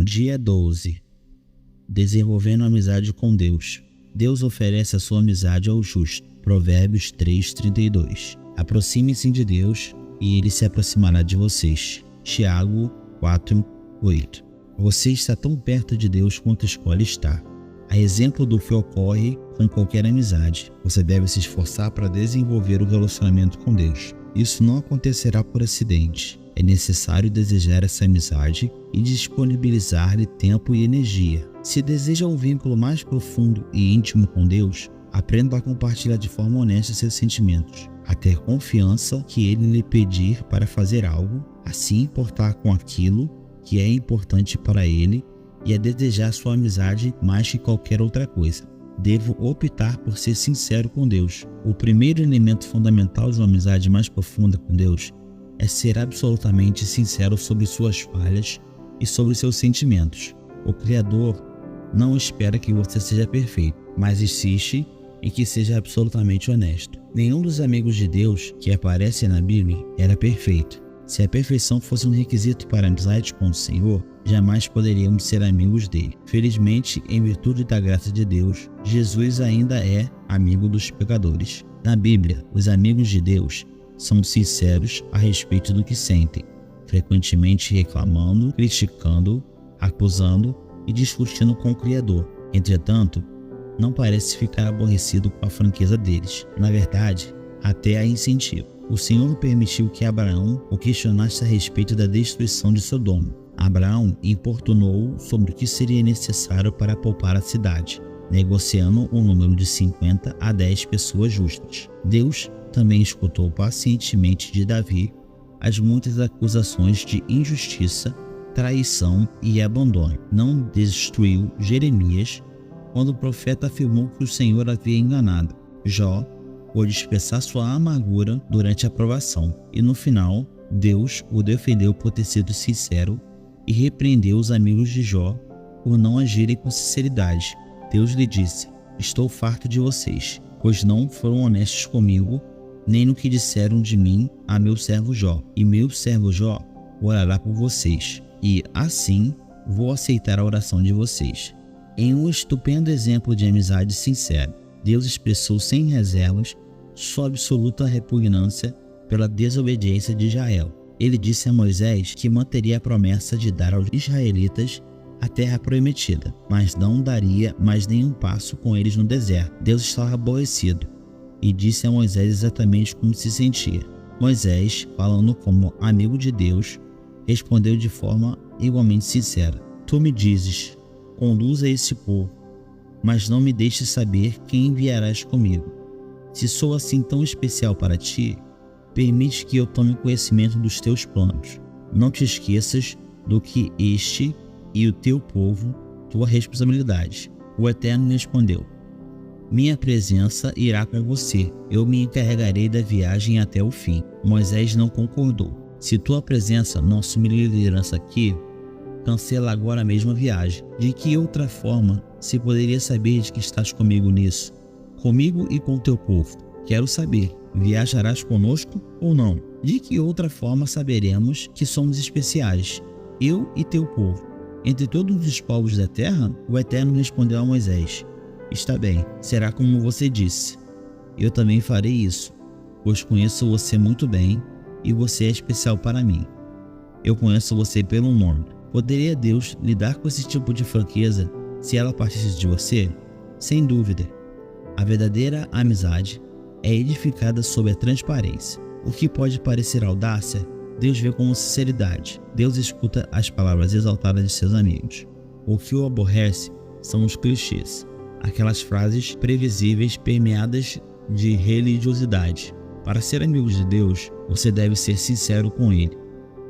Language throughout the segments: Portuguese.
Dia 12. Desenvolvendo amizade com Deus. Deus oferece a sua amizade ao justo. Provérbios 3:32. Aproxime-se de Deus e Ele se aproximará de vocês. Tiago 4:8. Você está tão perto de Deus quanto escolhe estar. A exemplo do que ocorre com qualquer amizade, você deve se esforçar para desenvolver o relacionamento com Deus. Isso não acontecerá por acidente. É necessário desejar essa amizade e disponibilizar-lhe tempo e energia. Se deseja um vínculo mais profundo e íntimo com Deus, aprenda a compartilhar de forma honesta seus sentimentos, a ter confiança que Ele lhe pedir para fazer algo, a se importar com aquilo que é importante para Ele e a desejar sua amizade mais que qualquer outra coisa. Devo optar por ser sincero com Deus. O primeiro elemento fundamental de uma amizade mais profunda com Deus é ser absolutamente sincero sobre suas falhas e sobre seus sentimentos. O Criador não espera que você seja perfeito, mas insiste em que seja absolutamente honesto. Nenhum dos amigos de Deus que aparecem na Bíblia era perfeito. Se a perfeição fosse um requisito para a amizade com o Senhor, jamais poderíamos ser amigos dele. Felizmente, em virtude da graça de Deus, Jesus ainda é amigo dos pecadores. Na Bíblia, os amigos de Deus são sinceros a respeito do que sentem, frequentemente reclamando, criticando, acusando e discutindo com o Criador. Entretanto, não parece ficar aborrecido com a franqueza deles. Na verdade, até a incentiva. O Senhor permitiu que Abraão o questionasse a respeito da destruição de Sodoma. Abraão importunou sobre o que seria necessário para poupar a cidade, negociando um número de 50 a 10 pessoas justas. Deus também escutou pacientemente de Davi as muitas acusações de injustiça, traição e abandono. Não destruiu Jeremias quando o profeta afirmou que o Senhor havia enganado. Jó pôde expressar sua amargura durante a provação, e no final, Deus o defendeu por ter sido sincero e repreendeu os amigos de Jó por não agirem com sinceridade. Deus lhe disse: estou farto de vocês, pois não foram honestos comigo, nem no que disseram de mim a meu servo Jó. E meu servo Jó orará por vocês, e assim vou aceitar a oração de vocês. Em um estupendo exemplo de amizade sincera, Deus expressou sem reservas sua absoluta repugnância pela desobediência de Israel. Ele disse a Moisés que manteria a promessa de dar aos israelitas a terra prometida, mas não daria mais nenhum passo com eles no deserto. Deus estava aborrecido e disse a Moisés exatamente como se sentia. Moisés, falando como amigo de Deus, respondeu de forma igualmente sincera: tu me dizes, conduza esse povo, mas não me deixes saber quem enviarás comigo. Se sou assim tão especial para ti, permite que eu tome conhecimento dos teus planos. Não te esqueças do que este e o teu povo, tua responsabilidade. O Eterno respondeu: minha presença irá com você, eu me encarregarei da viagem até o fim. Moisés não concordou. Se tua presença não assumir liderança aqui, cancela agora mesmo a viagem. De que outra forma se poderia saber de que estás comigo nisso? Comigo e com teu povo. Quero saber, viajarás conosco ou não? De que outra forma saberemos que somos especiais, eu e teu povo, entre todos os povos da terra? O Eterno respondeu a Moisés: está bem, será como você disse. Eu também farei isso, pois conheço você muito bem e você é especial para mim. Eu conheço você pelo nome. Poderia Deus lidar com esse tipo de franqueza se ela partisse de você? Sem dúvida. A verdadeira amizade é edificada sobre a transparência. O que pode parecer audácia, Deus vê como sinceridade. Deus escuta as palavras exaltadas de seus amigos. O que o aborrece são os clichês, aquelas frases previsíveis permeadas de religiosidade. Para ser amigo de Deus, você deve ser sincero com Ele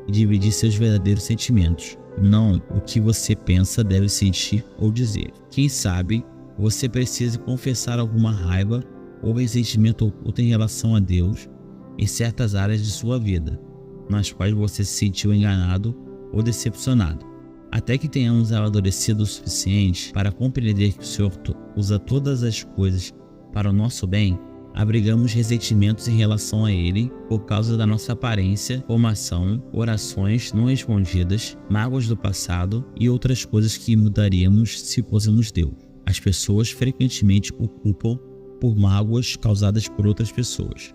e dividir seus verdadeiros sentimentos, não o que você pensa deve sentir ou dizer. Quem sabe você precisa confessar alguma raiva ou ressentimento oculto em relação a Deus em certas áreas de sua vida, nas quais você se sentiu enganado ou decepcionado. Até que tenhamos amadurecido o suficiente para compreender que o Senhor usa todas as coisas para o nosso bem, Abrigamos ressentimentos em relação a ele por causa da nossa aparência, formação, orações não respondidas, mágoas do passado e outras coisas que mudaríamos se fôssemos Deus. As pessoas frequentemente o culpam por mágoas causadas por outras pessoas.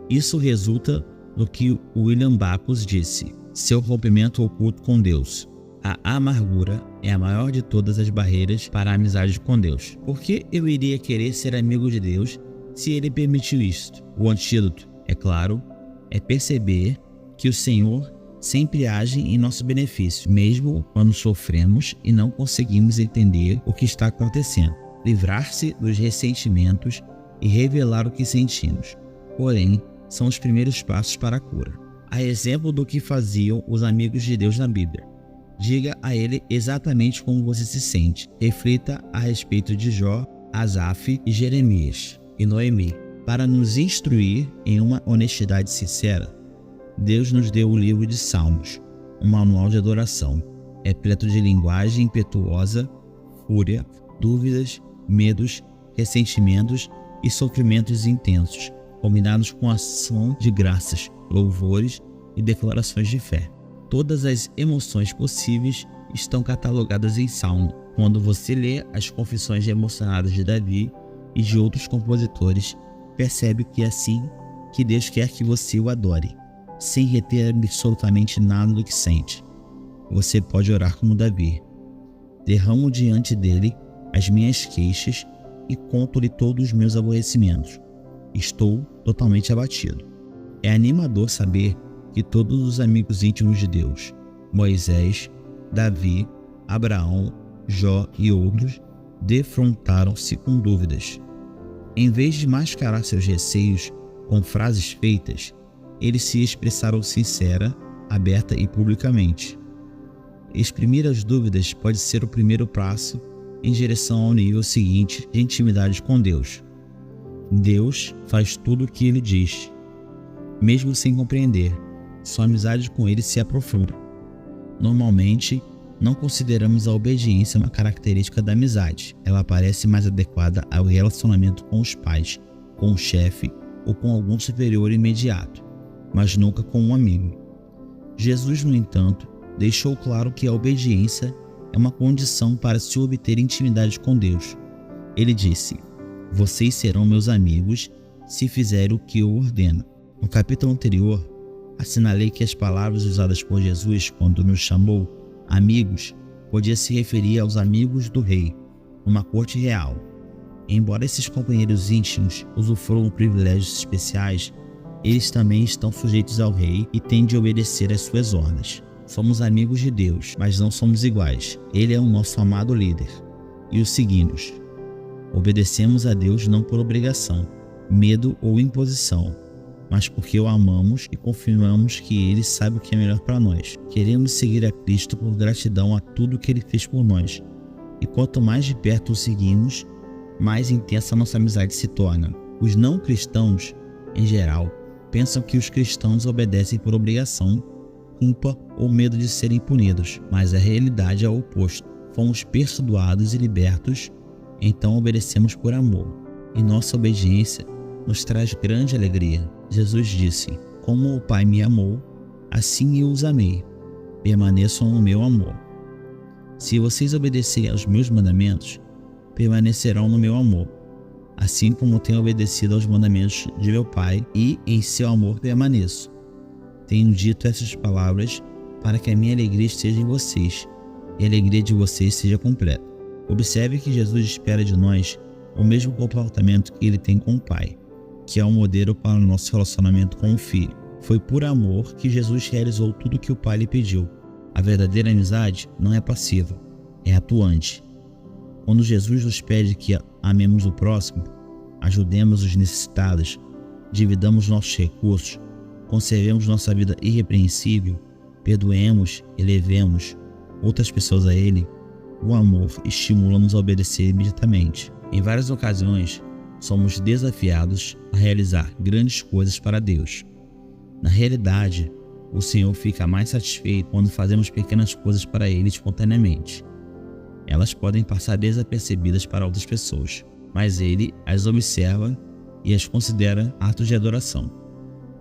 Isso resulta no que William Backus disse: seu rompimento oculto com Deus. A amargura é a maior de todas as barreiras para a amizade com Deus. Por que eu iria querer ser amigo de Deus se Ele permitiu isto? O antídoto, é claro, é perceber que o Senhor sempre age em nosso benefício, mesmo quando sofremos e não conseguimos entender o que está acontecendo. Livrar-se dos ressentimentos e revelar o que sentimos, porém, são os primeiros passos para a cura. A exemplo do que faziam os amigos de Deus na Bíblia. Diga a ele exatamente como você se sente. Reflita a respeito de Jó, Asaf e Jeremias e Noemi. Para nos instruir em uma honestidade sincera, Deus nos deu o livro de Salmos, um manual de adoração, repleto de linguagem impetuosa, fúria, dúvidas, medos, ressentimentos e sofrimentos intensos, combinados com ação de graças, louvores e declarações de fé. Todas as emoções possíveis estão catalogadas em Salmo. Quando você lê as confissões emocionadas de Davi e de outros compositores, percebe que é assim que Deus quer que você o adore, sem reter absolutamente nada do que sente. Você pode orar como Davi: derramo diante dele as minhas queixas e conto-lhe todos os meus aborrecimentos. Estou totalmente abatido. É animador saber que todos os amigos íntimos de Deus, Moisés, Davi, Abraão, Jó e outros, defrontaram-se com dúvidas. Em vez de mascarar seus receios com frases feitas, eles se expressaram sincera, aberta e publicamente. Exprimir as dúvidas pode ser o primeiro passo em direção ao nível seguinte de intimidade com Deus. Deus faz tudo o que Ele diz, mesmo sem compreender. Sua amizade com Ele se aprofunda. Normalmente, não consideramos a obediência uma característica da amizade. Ela parece mais adequada ao relacionamento com os pais, com o chefe ou com algum superior imediato, mas nunca com um amigo. Jesus, no entanto, deixou claro que a obediência é uma condição para se obter intimidade com Deus. Ele disse: vocês serão meus amigos se fizerem o que eu ordeno. No capítulo anterior, assinalei que as palavras usadas por Jesus quando nos chamou amigos podia se referir aos amigos do rei, numa corte real. Embora esses companheiros íntimos usufruam privilégios especiais, eles também estão sujeitos ao rei e têm de obedecer às suas ordens. Somos amigos de Deus, mas não somos iguais. Ele é o nosso amado líder e o seguimos. Obedecemos a Deus não por obrigação, medo ou imposição, mas porque o amamos e confirmamos que Ele sabe o que é melhor para nós. Queremos seguir a Cristo por gratidão a tudo que Ele fez por nós. E quanto mais de perto o seguimos, mais intensa a nossa amizade se torna. Os não cristãos, em geral, pensam que os cristãos obedecem por obrigação, culpa ou medo de serem punidos, mas a realidade é o oposto. Fomos perdoados e libertos, então obedecemos por amor. E nossa obediência nos traz grande alegria. Jesus disse: como o Pai me amou, assim eu os amei. Permaneçam no meu amor. Se vocês obedecerem aos meus mandamentos, permanecerão no meu amor, assim como tenho obedecido aos mandamentos de meu Pai, e em seu amor permaneço. Tenho dito essas palavras para que a minha alegria esteja em vocês e a alegria de vocês seja completa. Observe que Jesus espera de nós o mesmo comportamento que Ele tem com o Pai, que é um modelo para o nosso relacionamento com o Filho. Foi por amor que Jesus realizou tudo o que o Pai lhe pediu. A verdadeira amizade não é passiva, é atuante. Quando Jesus nos pede que amemos o próximo, ajudemos os necessitados, dividamos nossos recursos, conservemos nossa vida irrepreensível, perdoemos e levemos outras pessoas a Ele, o amor estimula-nos a obedecer imediatamente. Em várias ocasiões, somos desafiados a realizar grandes coisas para Deus. Na realidade, o Senhor fica mais satisfeito quando fazemos pequenas coisas para Ele espontaneamente. Elas podem passar desapercebidas para outras pessoas, mas Ele as observa e as considera atos de adoração.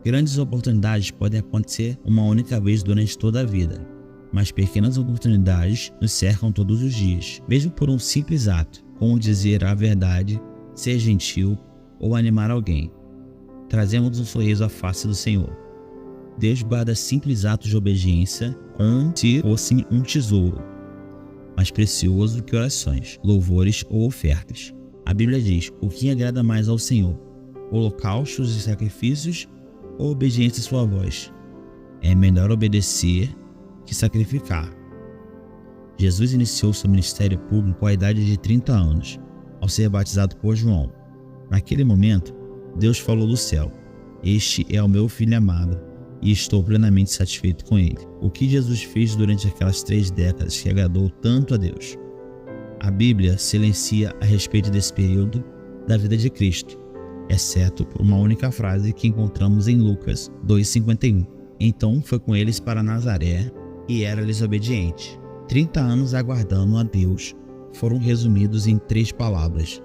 Grandes oportunidades podem acontecer uma única vez durante toda a vida, mas pequenas oportunidades nos cercam todos os dias, mesmo por um simples ato, como dizer a verdade, ser gentil ou animar alguém. Trazemos um sorriso à face do Senhor. Deus guarda simples atos de obediência como se fossem um tesouro, mais precioso que orações, louvores ou ofertas. A Bíblia diz: o que agrada mais ao Senhor, holocaustos e sacrifícios ou obediência à sua voz? É melhor obedecer que sacrificar. Jesus iniciou seu ministério público à idade de 30 anos, ao ser batizado por João. Naquele momento, Deus falou do céu: este é o meu filho amado, e estou plenamente satisfeito com ele. O que Jesus fez durante aquelas 3 décadas que agradou tanto a Deus? A Bíblia silencia a respeito desse período da vida de Cristo, exceto por uma única frase que encontramos em Lucas 2,51. Então foi com eles para Nazaré e era-lhes obediente. 30 anos aguardando a Deus foram resumidos em 3 palavras: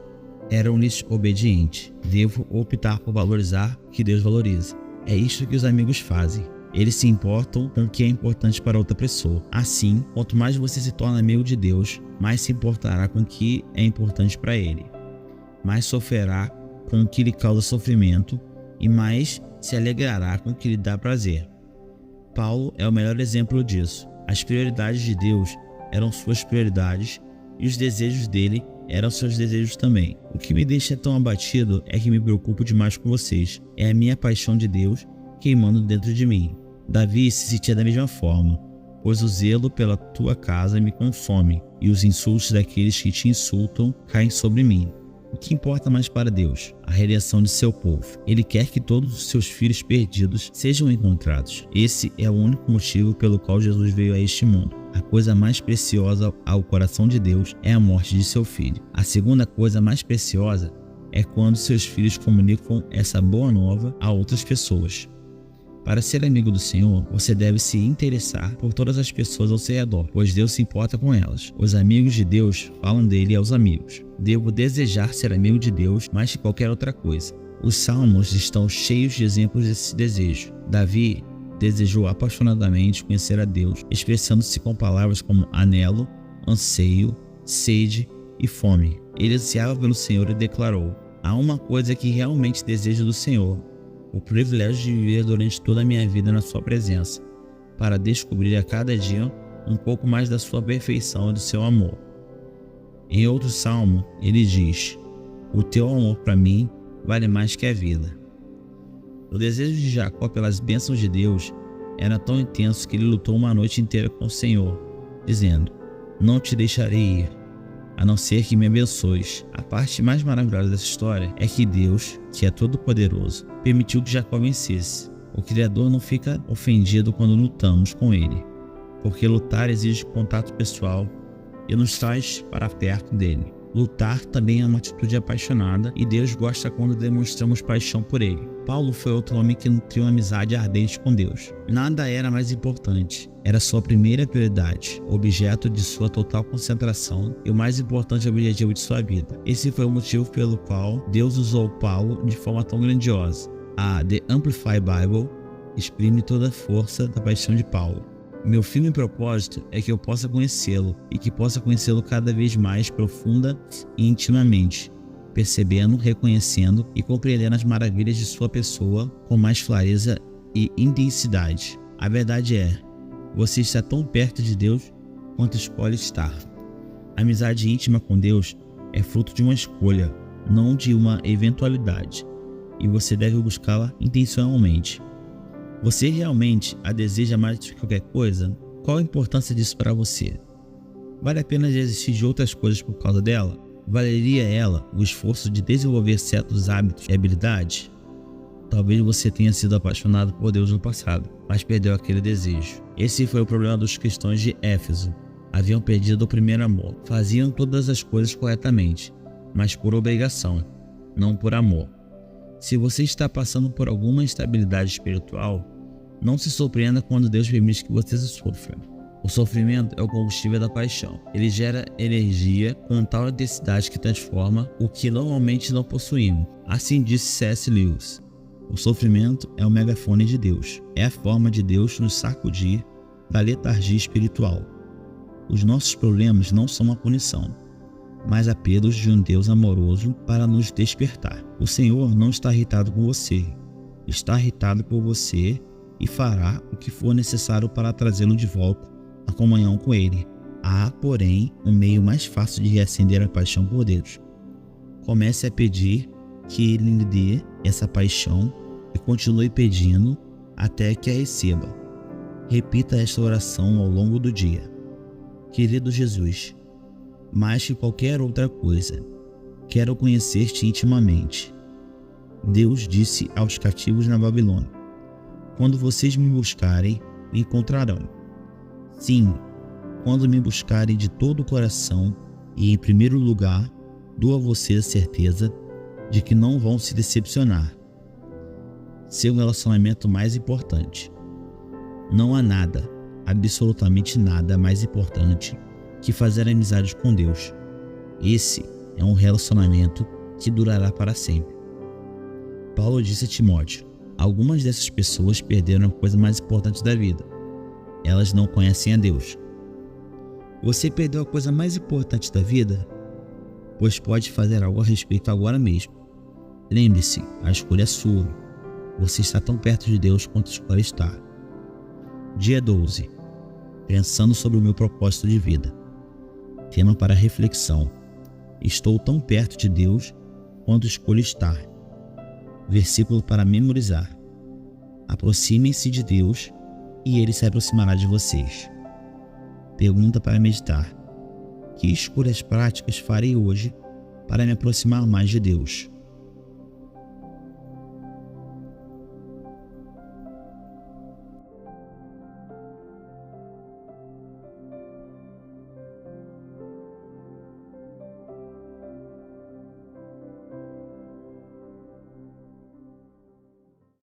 eram-lhes obedientes. Devo optar por valorizar o que Deus valoriza. É isto que os amigos fazem. Eles se importam com o que é importante para outra pessoa. Assim, quanto mais você se torna amigo de Deus, mais se importará com o que é importante para Ele, mais sofrerá com o que lhe causa sofrimento e mais se alegrará com o que lhe dá prazer. Paulo é o melhor exemplo disso. As prioridades de Deus eram suas prioridades e os desejos dele eram seus desejos também. O que me deixa tão abatido é que me preocupo demais com vocês. É a minha paixão de Deus queimando dentro de mim. Davi se sentia da mesma forma, pois o zelo pela tua casa me consome e os insultos daqueles que te insultam caem sobre mim. O que importa mais para Deus? A redenção de seu povo. Ele quer que todos os seus filhos perdidos sejam encontrados. Esse é o único motivo pelo qual Jesus veio a este mundo. A coisa mais preciosa ao coração de Deus é a morte de seu filho. A segunda coisa mais preciosa é quando seus filhos comunicam essa boa nova a outras pessoas. Para ser amigo do Senhor, você deve se interessar por todas as pessoas ao seu redor, pois Deus se importa com elas. Os amigos de Deus falam dele aos amigos. Devo desejar ser amigo de Deus mais que qualquer outra coisa. Os salmos estão cheios de exemplos desse desejo. Davi desejou apaixonadamente conhecer a Deus, expressando-se com palavras como anelo, anseio, sede e fome. Ele ansiava pelo Senhor e declarou: há uma coisa que realmente desejo do Senhor, o privilégio de viver durante toda a minha vida na sua presença, para descobrir a cada dia um pouco mais da sua perfeição e do seu amor. Em outro salmo, ele diz: o teu amor para mim vale mais que a vida. O desejo de Jacó pelas bênçãos de Deus era tão intenso que ele lutou uma noite inteira com o Senhor, dizendo: não te deixarei ir, a não ser que me abençoes. A parte mais maravilhosa dessa história é que Deus, que é todo-poderoso, permitiu que Jacó vencesse. O Criador não fica ofendido quando lutamos com ele, porque lutar exige contato pessoal e nos traz para perto dele. Lutar também é uma atitude apaixonada e Deus gosta quando demonstramos paixão por ele. Paulo foi outro homem que nutriu uma amizade ardente com Deus. Nada era mais importante. Era sua primeira prioridade, objeto de sua total concentração e o mais importante objetivo de sua vida. Esse foi o motivo pelo qual Deus usou Paulo de forma tão grandiosa. A The Amplified Bible exprime toda a força da paixão de Paulo. Meu firme propósito é que eu possa conhecê-lo e que possa conhecê-lo cada vez mais profunda e intimamente, percebendo, reconhecendo e compreendendo as maravilhas de sua pessoa com mais clareza e intensidade. A verdade é, você está tão perto de Deus quanto escolhe estar. A amizade íntima com Deus é fruto de uma escolha, não de uma eventualidade, e você deve buscá-la intencionalmente. Você realmente a deseja mais do que qualquer coisa? Qual a importância disso para você? Vale a pena desistir de outras coisas por causa dela? Valeria ela o esforço de desenvolver certos hábitos e habilidades? Talvez você tenha sido apaixonado por Deus no passado, mas perdeu aquele desejo. Esse foi o problema dos cristãos de Éfeso. Haviam perdido o primeiro amor. Faziam todas as coisas corretamente, mas por obrigação, não por amor. Se você está passando por alguma instabilidade espiritual, não se surpreenda quando Deus permite que você sofra. O sofrimento é o combustível da paixão. Ele gera energia com tal intensidade que transforma o que normalmente não possuímos. Assim disse C.S. Lewis. O sofrimento é o megafone de Deus. É a forma de Deus nos sacudir da letargia espiritual. Os nossos problemas não são uma punição, mas apelos de um Deus amoroso para nos despertar. O Senhor não está irritado com você. Está irritado por você e fará o que for necessário para trazê-lo de volta à comunhão com Ele. Há, porém, um meio mais fácil de reacender a paixão por Deus. Comece a pedir que Ele lhe dê essa paixão e continue pedindo até que a receba. Repita esta oração ao longo do dia. Querido Jesus, mais que qualquer outra coisa, quero conhecer-te intimamente. Deus disse aos cativos na Babilônia: quando vocês me buscarem, me encontrarão. Sim, quando me buscarem de todo o coração e, em primeiro lugar, dou a vocês a certeza de que não vão se decepcionar. Seu relacionamento mais importante. Não há nada, absolutamente nada mais importante que fazer amizade com Deus. Esse é um relacionamento que durará para sempre. Paulo disse a Timóteo: algumas dessas pessoas perderam a coisa mais importante da vida. Elas não conhecem a Deus. Você perdeu a coisa mais importante da vida? Pois pode fazer algo a respeito agora mesmo. Lembre-se, a escolha é sua. Você está tão perto de Deus quanto a escolha está. Dia 12. Pensando sobre o meu propósito de vida. Tema para reflexão. Estou tão perto de Deus quanto a escolha está. Versículo para memorizar. Aproximem-se de Deus e Ele se aproximará de vocês. Pergunta para meditar. Que escolhas práticas farei hoje para me aproximar mais de Deus?